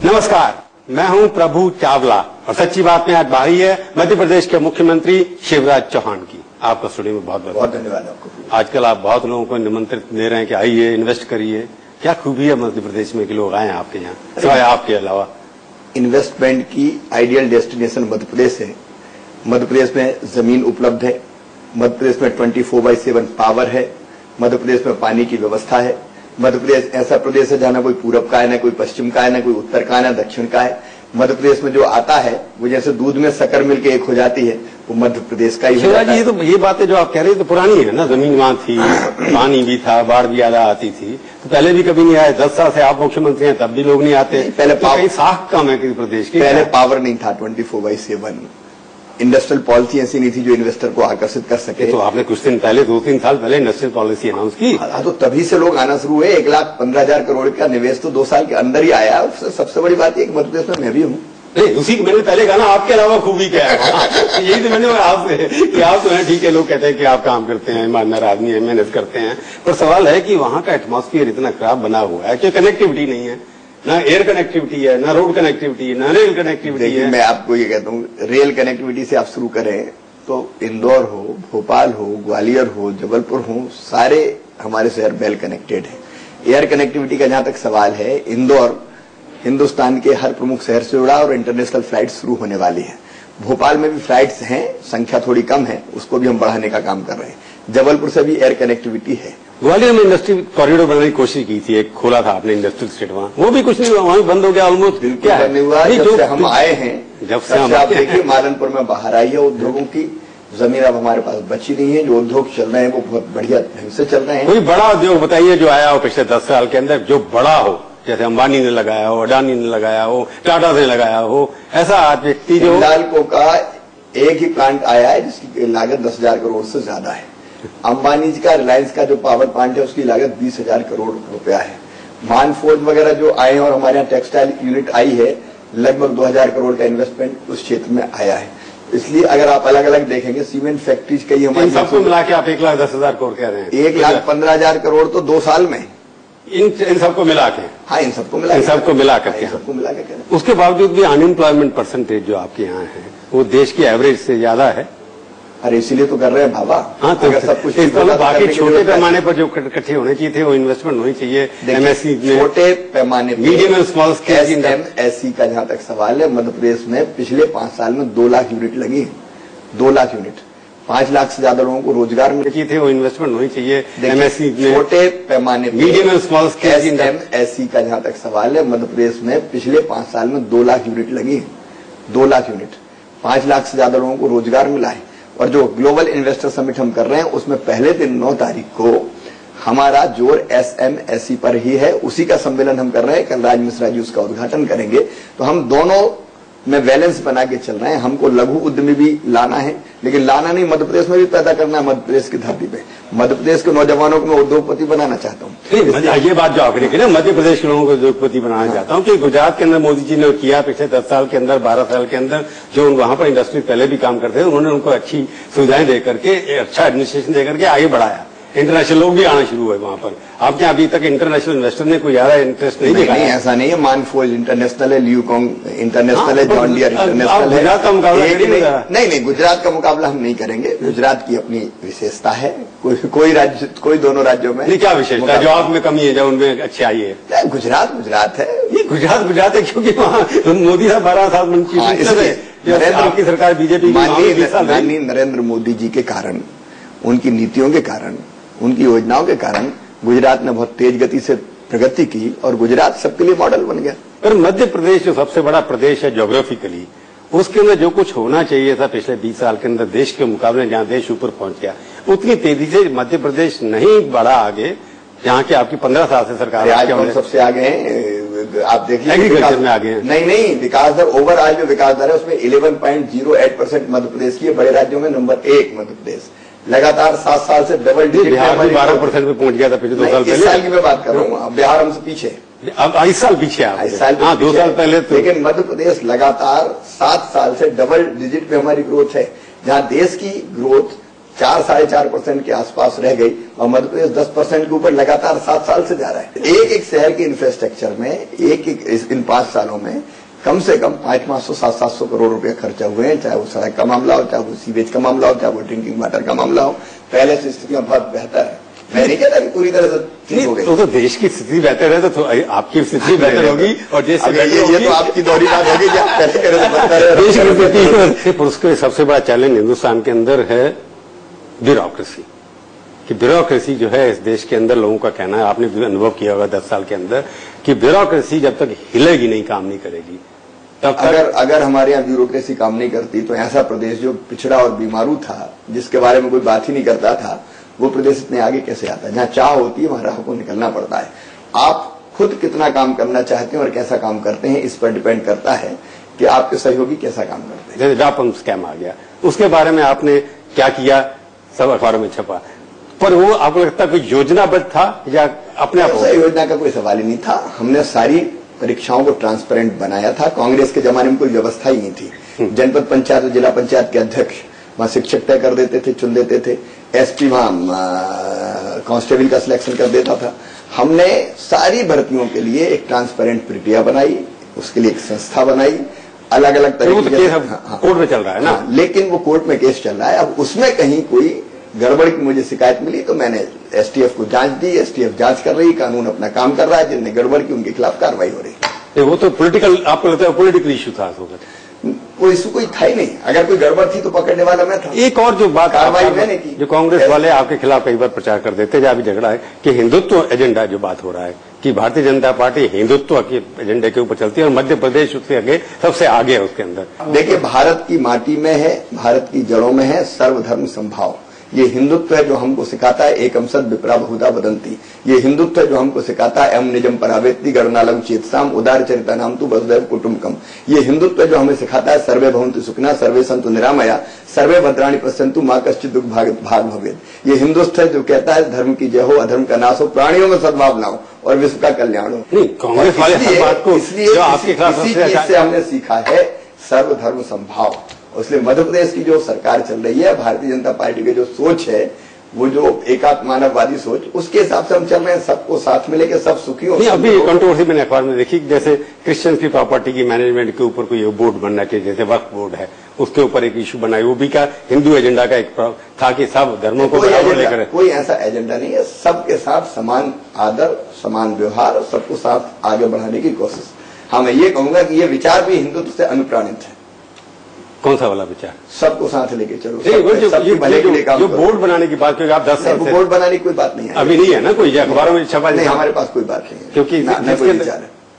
नमस्कार, मैं हूं प्रभु चावला और सच्ची बात में आज बारी है मध्य प्रदेश के मुख्यमंत्री शिवराज चौहान की। आपका स्टूडियो में बहुत बहुत धन्यवाद आपको। आजकल आप बहुत लोगों को निमंत्रित दे रहे हैं कि आइए इन्वेस्ट करिए। क्या खूबी है मध्य प्रदेश में कि लोग आए आपके यहाँ, सिवाय आपके अलावा? इन्वेस्टमेंट की आइडियल डेस्टिनेशन मध्य प्रदेश है। मध्य प्रदेश में जमीन उपलब्ध है, मध्य प्रदेश में 24/7 पावर है, मध्य प्रदेश में पानी की व्यवस्था है। मध्य प्रदेश ऐसा प्रदेश है जहां ना कोई पूरब का है, ना कोई पश्चिम का है, ना कोई उत्तर का है, ना दक्षिण का है। मध्य प्रदेश में जो आता है वो जैसे दूध में शक्कर मिलके एक हो जाती है, वो मध्य प्रदेश का ही हो जाता है। ये बातें जो आप कह रहे हैं तो पुरानी है ना, जमीन वहां थी, पानी भी था, बाढ़ भी ज्यादा आती थी, तो पहले भी कभी नहीं आए। 10 साल से आप मुख्यमंत्री हैं तब भी लोग नहीं आते। पहले तो साख कम है किसी प्रदेश की। पहले पावर नहीं था 24/7, इंडस्ट्रियल पॉलिसी ऐसी नहीं थी जो इन्वेस्टर को आकर्षित कर सके। तो आपने कुछ दिन पहले 2-3 साल पहले इंडस्ट्रियल पॉलिसी अनाउंस की। तो तभी से लोग आना शुरू हुए। 1,15,000 करोड़ का निवेश तो 2 साल के अंदर ही आया। सबसे बड़ी बात यह कि मध्य प्रदेश में मैं भी हूँ। नहीं, उसी मैंने पहले कहा ना, आपके अलावा खूबी क्या है? यही तो मैंने आपसे कि आप तो है, ठीक है, लोग कहते हैं कि आप काम करते हैं, ईमानदार आदमी है, मेहनत करते हैं, पर सवाल है कि वहां का एटमॉस्फेयर इतना खराब बना हुआ है कि कनेक्टिविटी नहीं है, ना एयर कनेक्टिविटी है, ना रोड कनेक्टिविटी है, ना रेल कनेक्टिविटी है। मैं आपको ये कहता हूँ, रेल कनेक्टिविटी से आप शुरू करें तो इंदौर हो, भोपाल हो, ग्वालियर हो, जबलपुर हो, सारे हमारे शहर वेल कनेक्टेड है। एयर कनेक्टिविटी का जहां तक सवाल है, इंदौर हिंदुस्तान के हर प्रमुख शहर से जुड़ा और इंटरनेशनल फ्लाइट शुरू होने वाली है। भोपाल में भी फ्लाइट्स हैं, संख्या थोड़ी कम है, उसको भी हम बढ़ाने का काम कर रहे हैं। जबलपुर से भी एयर कनेक्टिविटी है। ग्वालियर में इंडस्ट्री कॉरिडोर बनाने की कोशिश की थी, एक खोला था आपने इंडस्ट्रियल स्टेट, वहां वो भी कुछ नहीं हुआ, वहां बंद हो गया ऑलमोस्ट। क्या नहीं हुआ? जब से हम आए हैं, जब से हम आप देखिए मालनपुर में बाहर आई है उद्योगों की जमीन, अब हमारे पास बची नहीं है। जो उद्योग चल रहे हैं वो बहुत बढ़िया ढंग से चल रहे हैं। कोई बड़ा उद्योग बताइए जो आया हो पिछले 10 साल के अंदर, जो बड़ा हो, जैसे अंबानी ने लगाया हो, अडानी ने लगाया हो, टाटा ने लगाया हो, ऐसा व्यक्ति जो हिंडाल्को का एक ही प्लांट आया है जिसकी लागत 10,000 करोड़ से ज्यादा है। अंबानी जी का रिलायंस का जो पावर प्लांट है उसकी लागत 20,000 करोड़ रुपया है। मानफोर्ज वगैरह जो आए हैं और हमारे यहाँ टेक्सटाइल यूनिट आई है, लगभग 2,000 करोड़ का इन्वेस्टमेंट उस क्षेत्र में आया है। इसलिए अगर आप अलग अलग देखेंगे, सीमेंट फैक्ट्रीज कई हमारे सबको मिला के आप 1,10,000 करोड़ कह रहे हैं। 1,15,000 करोड़ तो 2 साल में इन सबको मिला के। हाँ, इन सबको मिला करके सबको मिला के। उसके बावजूद भी अनएम्प्लॉयमेंट परसेंटेज जो आपके यहाँ है वो देश की एवरेज से ज्यादा है। अरे इसीलिए तो कर रहे हैं बाबा। हाँ, तो सब कुछ बाकी छोटे पैमाने पर जो इकट्ठे होने चाहिए थे वो इन्वेस्टमेंट होनी चाहिए। एमएससी में छोटे पैमाने, medium and small scale MSc का जहां तक सवाल है, मध्य प्रदेश में पिछले 5 साल में 2 लाख यूनिट लगी है। 2 लाख यूनिट, 5 लाख से ज्यादा लोगों को रोजगार मिले थे, वो इन्वेस्टमेंट होनी चाहिए। एमएससी में छोटे पैमाने, medium and small scale MSc का जहां तक सवाल है, मध्य प्रदेश में पिछले 5 साल में 2 लाख यूनिट लगी है। 2 लाख यूनिट, 5 लाख से ज्यादा लोगों को रोजगार मिला है। और जो ग्लोबल इन्वेस्टर समिट हम कर रहे हैं उसमें पहले दिन 9 तारीख को हमारा जोर एसएमएसई पर ही है। उसी का सम्मेलन हम कर रहे हैं। कलराज मिश्रा जी उसका उद्घाटन करेंगे। तो हम दोनों में बैलेंस बना के चल रहे हैं। हमको लघु उद्यमी भी लाना है, लेकिन लाना नहीं, मध्य प्रदेश में भी पैदा करना है। मध्य प्रदेश की धरती पे मध्य प्रदेश के नौजवानों को मैं उद्योगपति बनाना चाहता हूँ। ये बात जो आपने की ना, मध्य प्रदेश के लोगों को उद्योगपति बनाना चाहता हूँ कि गुजरात के अंदर मोदी जी ने किया पिछले 10 साल के अंदर, 12 साल के अंदर, जो वहां पर इंडस्ट्री पहले भी काम करते थे, उन्होंने उनको अच्छी सुविधाएं देकर के, अच्छा एडमिनिस्ट्रेशन देकर के आगे बढ़ाया। इंटरनेशनल लोग भी आना शुरू हुए वहां पर। आपके अभी तक इंटरनेशनल इन्वेस्टर ने कोई ज्यादा इंटरेस्ट नहीं दिखाया? नहीं, ऐसा नहीं है। मानफोर्ज इंटरनेशल है, ल्यूकॉन्ग इंटरनेशल है, जॉन डियर इंटरनेशनल है। गुजरात का मुकाबला नहीं, गुजरात का मुकाबला हम नहीं करेंगे। गुजरात की अपनी विशेषता है। कोई दोनों राज्यों में क्या विशेषता है जो आप में कमी है, जो उनमें अच्छी आई है? गुजरात है। ये गुजरात है क्योंकि वहाँ मोदी साहब 12 साल मंत्री नरेंद्र की सरकार बीजेपी माननीय नरेंद्र मोदी जी के कारण, उनकी नीतियों के कारण, उनकी योजनाओं के कारण गुजरात ने बहुत तेज गति से प्रगति की और गुजरात सबके लिए मॉडल बन गया। पर मध्य प्रदेश जो सबसे बड़ा प्रदेश है ज्योग्राफिकली, उसके अंदर जो कुछ होना चाहिए था पिछले 20 साल के अंदर देश के मुकाबले, जहां देश ऊपर पहुंच गया, उतनी तेजी से मध्य प्रदेश नहीं बढ़ा आगे, जहां की आपकी 15 साल से सरकार आज हम सबसे आगे हैं। आप देखिए एग्रीकल्चर में आगे हैं। नहीं, विकास दर, ओवरऑल जो विकास दर है उसमें 11.08% मध्य प्रदेश की है। बड़े राज्यों में नंबर 1 मध्य प्रदेश। लगातार 7 साल से डबल डिजिट। बिहार भी 12% में पहुंच गया था पिछले 2 साल पहले। इस साल की मैं बात कर रहा हूँ। बिहार हमसे पीछे, अब 22 साल पीछे आप। 2 साल पहले तो। लेकिन मध्य प्रदेश लगातार 7 साल से डबल डिजिट पे हमारी ग्रोथ है। जहां देश की ग्रोथ 4-4.5% के आसपास रह गई और मध्य प्रदेश 10% के ऊपर लगातार 7 साल से जा रहा है। एक एक शहर के इंफ्रास्ट्रक्चर में इन 5 सालों में कम से कम 500-700 करोड़ रुपए खर्चा हुए हैं, चाहे वो सड़क का मामला हो, चाहे वो सीवेज का मामला हो, चाहे वो ड्रिंकिंग वाटर का मामला हो। पहले से स्थितियां बहुत बेहतर है। मैं नहीं कहता कि पूरी तरह से ठीक हो गई। तो देश की स्थिति बेहतर है तो आपकी स्थिति बेहतर होगी और देश ये तो आपकी दोहरी बात होगी कि आप कैसे करें तो बेहतर है। देश की स्थिति पुरुष के सबसे बड़ा चैलेंज हिंदुस्तान के अंदर है ब्यूरोक्रेसी कि ब्यूरोक्रेसी जो है इस देश के अंदर, लोगों का कहना है, आपने भी अनुभव किया होगा 10 साल के अंदर, कि ब्यूरोक्रेसी जब तक हिलेगी नहीं, काम नहीं करेगी तब तक। अगर हमारे यहाँ ब्यूरोक्रेसी काम नहीं करती तो ऐसा प्रदेश जो पिछड़ा और बीमारू था, जिसके बारे में कोई बात ही नहीं करता था, वो प्रदेश इतने आगे कैसे आता है? जहाँ चाह होती है वहां राह को निकलना पड़ता है। आप खुद कितना काम करना चाहते हैं और कैसा काम करते हैं, इस पर डिपेंड करता है कि आपके सहयोगी कैसा काम करते हैं। जैसे व्यापम स्कैम आ गया, उसके बारे में आपने क्या किया, सब अखबारों में छपा, पर वो आपको लगता है कोई योजनाबद्ध था या अपने आप? योजना का कोई सवाल ही नहीं था। हमने सारी परीक्षाओं को ट्रांसपेरेंट बनाया था। कांग्रेस के जमाने में कोई व्यवस्था ही नहीं थी। जनपद पंचायत और जिला पंचायत के अध्यक्ष वहां शिक्षक तय कर देते थे, चुन देते थे। एसपी वहां कांस्टेबल का सिलेक्शन कर देता था। हमने सारी भर्तियों के लिए एक ट्रांसपेरेंट प्रक्रिया बनाई, उसके लिए एक संस्था बनाई, अलग अलग तरीके से। कोर्ट में चल रहा है ना? लेकिन वो कोर्ट में केस चल रहा है। अब उसमें कहीं कोई गड़बड़ की मुझे शिकायत मिली तो मैंने एसटीएफ को जांच दी। एसटीएफ जांच कर रही, कानून अपना काम कर रहा है। जिनने गड़बड़ की उनके खिलाफ कार्रवाई हो रही है। वो तो पॉलिटिकल, आपको लगता है पॉलिटिकल इशू था? कोई इशू कोई था ही नहीं। अगर कोई गड़बड़ थी तो पकड़ने वाला मैं था। एक और जो बात कार्रवाई मैंने की। जो कांग्रेस वाले आपके खिलाफ कई बार प्रचार कर देते, जहां भी झगड़ा है, कि हिंदुत्व एजेंडा जो बात हो रहा है कि भारतीय जनता पार्टी हिंदुत्व के एजेंडे के ऊपर चलती है और मध्य प्रदेश उससे आगे, सबसे आगे है उसके अंदर। देखिए, भारत की माटी में है, भारत की जड़ों में है सर्वधर्म संभाव। ये हिंदुत्व है जो हमको सिखाता है एकम सद विप्रा बहुधा वदंती। ये हिंदुत्व है जो हमको सिखाता है एम निजम परावेत्ति गणनालम चेतसाम उदार चरिता नाम तु वसुदैव कुटुंबकम। ये हिंदुत्व है जो हमें सिखाता है सर्वे भवन्तु सुखिनः सर्वे सन्तु निरामया सर्वे भद्राणि पश्यन्तु मां कश्चित् दुःख भाग भवेत्। ये हिंदुत्व है जो कहता है धर्म की जय हो, अधर्म का नाश हो, प्राणियों में सद्भावना हो और विश्व का कल्याण हो। नहीं, कांग्रेस वाले हर बात को इसलिए इसी चीज से हमने सीखा है सर्वधर्म संभाव। इसलिए मध्य प्रदेश की जो सरकार चल रही है, भारतीय जनता पार्टी की जो सोच है, वो जो एकात्म मानववादी सोच, उसके हिसाब से हम चल रहे हैं। सबको साथ में लेकर सब सुखी हो। अभी कंट्रोवर्सी मैंने अखबार में देखी, जैसे क्रिश्चियन की प्रॉपर्टी की मैनेजमेंट के ऊपर कोई बोर्ड बनना चाहिए, जैसे वक्फ बोर्ड है, उसके ऊपर एक इशू बनाई। वो भी क्या हिंदू एजेंडा का एक था कि सब धर्मों को बराबर लेकर। कोई ऐसा एजेंडा नहीं है। सबके साथ समान आदर, समान व्यवहार, सबको साथ आगे बढ़ाने की कोशिश। हाँ, मैं ये कहूंगा कि ये विचार भी हिंदुत्व से अनुप्राणित है। कौन सा वाला विचार? सबको साथ लेके चलो। जो बोर्ड बनाने की बात, क्योंकि आप 10 साल से बोर्ड बनाने की कोई बात नहीं है। अभी नहीं है ना कोई, अखबारों में छपा नहीं? हमारे पास कोई बात नहीं है, क्योंकि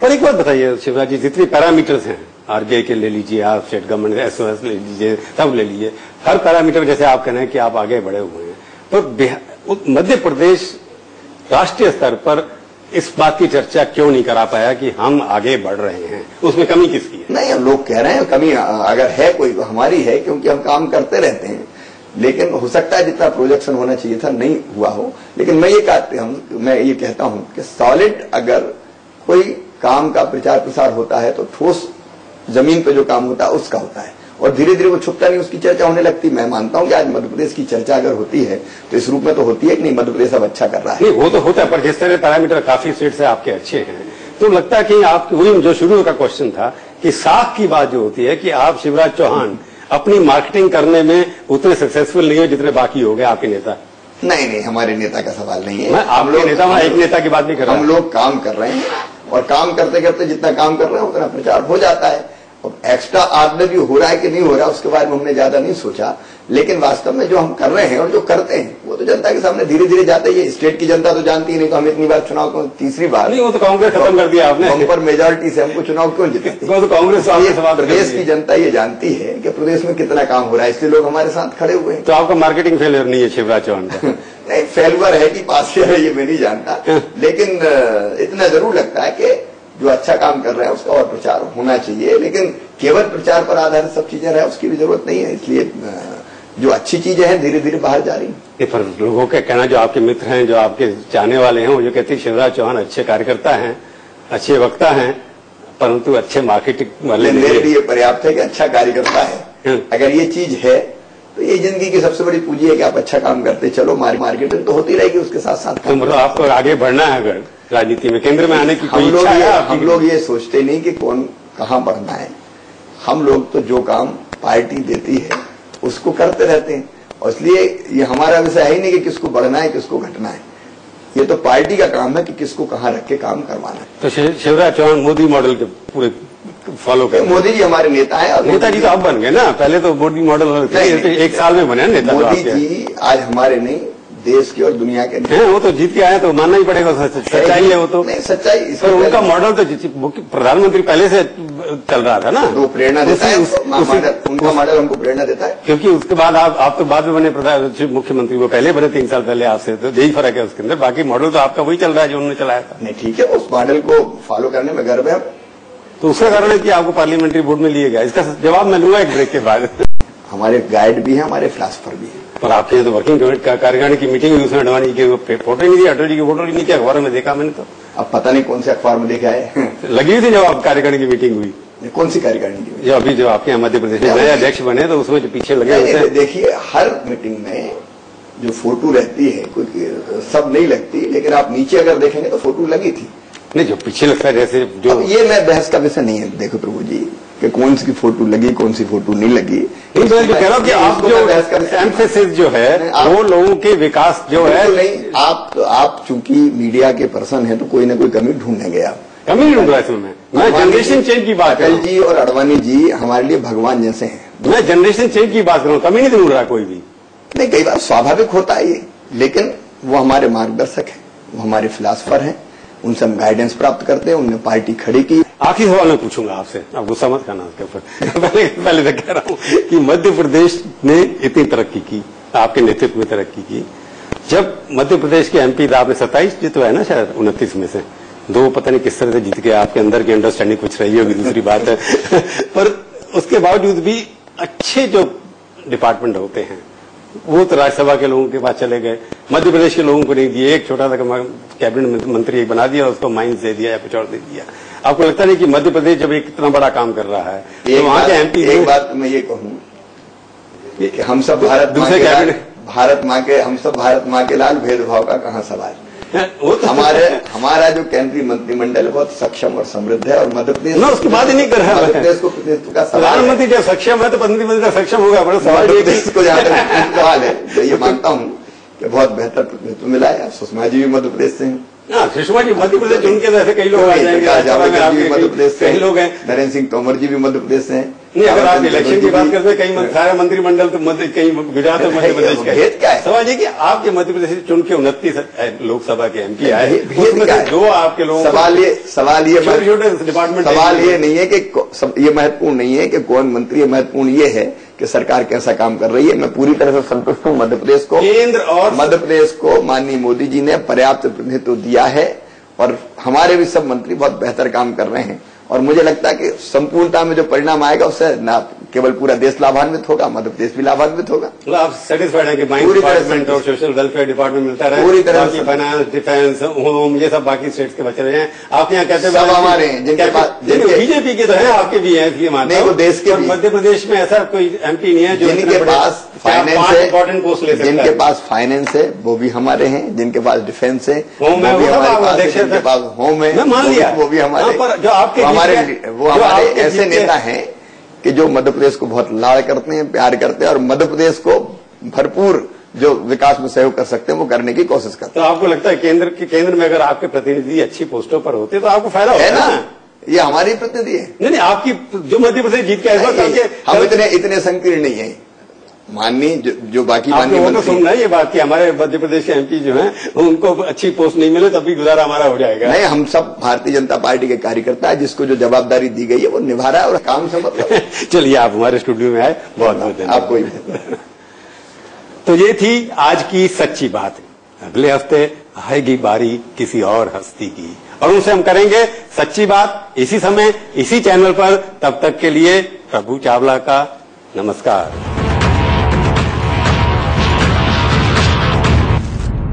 पर एक बात बताइए शिवराज जी, जितने पैरामीटर्स हैं, आरबीआई के ले लीजिए, आप स्टेट गवर्नमेंट एसओएस ले लीजिए, सब ले लीजिए, हर पैरामीटर जैसे आप कहना है कि आप आगे बढ़े हुए हैं, तो मध्य प्रदेश राष्ट्रीय स्तर पर इस बात की चर्चा क्यों नहीं करा पाया कि हम आगे बढ़ रहे हैं? उसमें कमी किसकी है? नहीं, हम लोग कह रहे हैं कमी अगर है कोई तो हमारी है, क्योंकि हम काम करते रहते हैं। लेकिन हो सकता है जितना प्रोजेक्शन होना चाहिए था नहीं हुआ हो। लेकिन मैं ये कहता हूं कि सॉलिड अगर कोई काम का प्रचार प्रसार होता है तो ठोस जमीन पे जो काम होता है उसका होता है, और धीरे धीरे वो छुपता नहीं, उसकी चर्चा होने लगती। मैं मानता हूं कि आज मध्य प्रदेश की चर्चा अगर होती है तो इस रूप में तो होती है कि नहीं, मध्य प्रदेश अब अच्छा कर रहा है। नहीं, वो तो होता है, पर जिस तरह पैरामीटर काफी स्टेट से आपके अच्छे हैं, तो लगता है कि आपकी वही जो शुरू का क्वेश्चन था कि साख की बात जो होती है कि आप शिवराज चौहान अपनी मार्केटिंग करने में उतने सक्सेसफुल नहीं हो जितने बाकी हो गए आपके नेता। नहीं, हमारे नेता का सवाल नहीं है। मैं आप लोग नेता, एक नेता की बात नहीं कर रहा। हम लोग काम कर रहे हैं और काम करते करते जितना काम कर रहे हैं उतना प्रचार हो जाता है। एक्स्ट्रा ऑर्डिनरी हो रहा है कि नहीं हो रहा उसके बारे में हमने ज्यादा नहीं सोचा। लेकिन वास्तव में जो हम कर रहे हैं और जो करते हैं वो तो जनता के सामने धीरे धीरे जाता ही है। स्टेट की जनता तो जानती ही नहीं, तो हम इतनी बार चुनाव को तीसरी बार नहीं, वो तो कांग्रेस खत्म कर दिया आपने। हम पर मेजोरिटी से हमको चुनाव क्यों जिताती? तो कांग्रेस प्रदेश की जनता ये जानती है कि प्रदेश में कितना काम हो रहा है, इसलिए लोग हमारे साथ खड़े हुए हैं। तो आपका मार्केटिंग फेलियर नहीं है शिवराज चौहान का? नहीं, फेलुअर है कि पास है ये मैं नहीं जानता, लेकिन इतना जरूर लगता है कि जो अच्छा काम कर रहे हैं उसका और प्रचार होना चाहिए। लेकिन केवल प्रचार पर आधारित सब चीजें रहे उसकी भी जरूरत नहीं है। इसलिए जो अच्छी चीजें हैं धीरे धीरे बाहर जा रही हैं। पर लोगों का कहना, जो आपके मित्र हैं, जो आपके चाहने वाले हैं, वो जो कहते हैं शिवराज चौहान अच्छे कार्यकर्ता हैं, अच्छे वक्ता हैं, परंतु अच्छे मार्केटिंग वाले मेरे लिए पर्याप्त है कि अच्छा कार्यकर्ता है। अगर ये चीज है तो ये जिंदगी की सबसे बड़ी पूंजी है कि आप अच्छा काम करते चलो, मार्केटिंग तो होती रहेगी उसके साथ साथ। तो मतलब आपको आगे बढ़ना है अगर राजनीति में, केंद्र में आने की कोई इच्छा है? हम लोग ये सोचते नहीं कि कौन कहाँ बढ़ना है। हम लोग तो जो काम पार्टी देती है उसको करते रहते हैं, और इसलिए ये हमारा विषय है ही नहीं कि किसको बढ़ना है किसको घटना है। ये तो पार्टी का काम है कि किसको कहाँ रख के काम करवाना है। तो शिवराज चौहान मोदी मॉडल के पूरे फॉलो कर, मोदी जी हमारे नेता है। और नेताजी तो अब बन गए ना, पहले तो मोदी मॉडल एक साल में बने नेता। मोदी जी आज हमारे नहीं, देश के और दुनिया के हैं। वो तो जीत के आए तो मानना ही पड़ेगा, सच्चाई है वो तो। नहीं सच्चाई, पर उनका मॉडल तो प्रधानमंत्री पहले से चल रहा था ना, वो प्रेरणा देता है। उनका मॉडल हमको प्रेरणा देता है, क्योंकि उसके बाद आप तो बाद में बने मुख्यमंत्री, वो पहले बने 3 साल पहले आपसे, तो यही फर्क है उसके अंदर। बाकी मॉडल तो आपका वही चल रहा है जो उन्होंने चलाया था। नहीं ठीक है, उस मॉडल को फॉलो करने में गर्व है। तो उसका कारण है कि आपको पार्लियामेंट्री बोर्ड में लिए गया। इसका जवाब मैं लूंगा एक ब्रेक के बाद। हमारे गाइड भी है, हमारे फिलासफर भी है। पर आपके तो वर्किंग कमेटी कार्यकारिणी की मीटिंग हुई, उसमें अडवाणी की फोटो ही नहीं दी, अटल जी की फोटो ही नहीं थी, अखबार में देखा मैंने। तो अब पता नहीं कौन से अखबार में देखा है। लगी हुई थी जब आप कार्यकारिणी की मीटिंग हुई। कौन सी कार्यकारिणी की? जो अभी जो आपके मध्य प्रदेश में नए अध्यक्ष बने तो उसमें जो पीछे लगे होते हैं। देखिए हर मीटिंग में जो फोटो रहती है, कोई सब नहीं लगती, लेकिन आप नीचे अगर देखेंगे तो फोटो लगी थी। नहीं, जो पीछे लगता है जैसे जो। अब ये मैं बहस का विषय नहीं है, देखो प्रभु जी, कि कौन सी फोटो लगी कौन सी फोटो नहीं लगी। तो जो कह रहा हूँ कि आप जो एम्फेसिस जो है वो लोगों के विकास जो है। नहीं, आप चूंकि मीडिया के पर्सन हैं तो कोई ना कोई कमी ढूंढेंगे। आप कमी नहीं ढूंढ रहा इसमें, मैं जनरेशन चेंज की बात कर रहा हूँ। अटल जी और अडवाणी जी हमारे लिए भगवान जैसे हैं। मैं जनरेशन चेंज की बात कर रहा हूँ, कमी नहीं ढूंढ रहा कोई भी। नहीं, कई बार स्वाभाविक होता है ये, लेकिन वो हमारे मार्गदर्शक हैं, वो हमारे फिलासफर हैं, उनसे हम गाइडेंस प्राप्त करते हैं। उन्होंने पार्टी खड़ी की। आखिरी सवाल मैं पूछूंगा आपसे, आप गुस्सा मत करना उसके ऊपर। पहले तो कह रहा हूँ कि मध्य प्रदेश ने इतनी तरक्की की, आपके नेतृत्व में तरक्की की। जब मध्य प्रदेश के एमपी आपने 27 जितवाए ना, शायद 29 में से 2 पता नहीं किस तरह से जीत गए, आपके अंदर की अंडरस्टैंडिंग कुछ रही होगी, दूसरी बात है। पर उसके बावजूद भी अच्छे जो डिपार्टमेंट होते हैं वो तो राज्यसभा के लोगों के पास चले गए, मध्य प्रदेश के लोगों को नहीं दिए। एक छोटा सा कैबिनेट मंत्री एक बना दिया, उसको माइंस दे दिया या कुछ और दे दिया। आपको लगता नहीं कि मध्य प्रदेश जब एक इतना बड़ा काम कर रहा है तो वहां के एमपी। एक बात मैं ये कहूँ कि हम सब भारत दूसरे कैबिनेट हम सब भारत माँ के लाल, भेदभाव का कहाँ सवाल। हमारा जो केंद्रीय मंत्रिमंडल बहुत सक्षम और समृद्ध है, और मध्य प्रदेश उसकी बात ही नहीं कर रहा है। मध्य प्रदेश को प्रतिनिधित्व का सवाल, प्रधानमंत्री जब सक्षम है तो मंत्रिमंडल सक्षम होगा। बड़ा सवाल को जहाँ तक सवाल है, मैं ये मानता हूँ कि बहुत बेहतर प्रतिनिधित्व मिला है। सुषमा जी भी मध्य प्रदेश से हैं। सुषमा जी मध्य प्रदेश, उनके जैसे कई लोग आ जाएंगे। मध्य प्रदेश से कई लोग हैं, नरेंद्र सिंह तोमर जी भी मध्य प्रदेश से हैं। नहीं, अगर आप इलेक्शन की बात करते हैं कई सारे मंत्रिमंडल तो कहीं गुजरात और मध्य प्रदेश का भेद क्या है? सवाल ये कि आपके मध्य प्रदेश से चुन के 29 लोकसभा के एमपी आए, उसमें से जो आपके लोगों सवाल ये छोटे डिपार्टमेंट, सवाल ये नहीं है कि ये महत्वपूर्ण नहीं है कि कौन मंत्री है, महत्वपूर्ण ये है कि सरकार कैसा काम कर रही है। मैं पूरी तरह से संतुष्ट हूँ। मध्य प्रदेश को, केंद्र और मध्य प्रदेश को माननीय मोदी जी ने पर्याप्त प्रतिनिधित्व दिया है, और हमारे भी सब मंत्री बहुत बेहतर काम कर रहे हैं। और मुझे लगता है कि संपूर्णता में जो परिणाम आएगा उससे न केवल पूरा देश लाभान्वित होगा, मध्य प्रदेश भी लाभान्वित होगा। मतलब आप सेटिस्फाइड है कि माइंस डिपार्टमेंट और सोशल वेलफेयर डिपार्टमेंट मिलता रहे, पूरी तरह से फाइनेंस, डिफेंस, होम, ये सब बाकी स्टेट्स के बचे रहे हैं। आपके यहाँ कहते हैं सब हमारे हैं, जिनके पास बीजेपी के तो है, आपके भी है, इसलिए मानते हैं। देश के मध्य प्रदेश में ऐसा कोई एमपी नहीं है जो जिनके पास फाइनेंस है, इंपॉर्टेंट पोस्ट ले सकता है। जिनके पास फाइनेंस है वो भी हमारे हैं, जिनके पास डिफेंस है होम है, जिनके पास होम है मान लिया वो भी हमारे। जो आपके हमारे ऐसे नेता हैं कि जो मध्य प्रदेश को बहुत लाड़ करते हैं, प्यार करते हैं, और मध्य प्रदेश को भरपूर जो विकास में सहयोग कर सकते हैं वो करने की कोशिश करते हैं। तो आपको लगता है केंद्र में अगर आपके प्रतिनिधि अच्छी पोस्टों पर होते तो आपको फायदा होता है ना? ये हमारी प्रतिनिधि है। नहीं, आपकी जो मध्य प्रदेश जीत के आए, हम इतने संकीर्ण नहीं है। माननीय जो बाकी माननीय तो सुनना है ये बात कि हमारे मध्य प्रदेश के एमपी जो हैं उनको अच्छी पोस्ट नहीं मिले तभी गुजारा हमारा हो जाएगा। नहीं, हम सब भारतीय जनता पार्टी के कार्यकर्ता है, जिसको जो जवाबदारी दी गई है वो निभा रहा है, और काम से मतलब। चलिए, आप हमारे स्टूडियो में आए, बहुत बहुत धन्यवाद। आपको तो ये थी आज की सच्ची बात। अगले हफ्ते आएगी बारी किसी और हस्ती की, और उनसे हम करेंगे सच्ची बात इसी समय, इसी चैनल पर। तब तक के लिए प्रभु चावला का नमस्कार।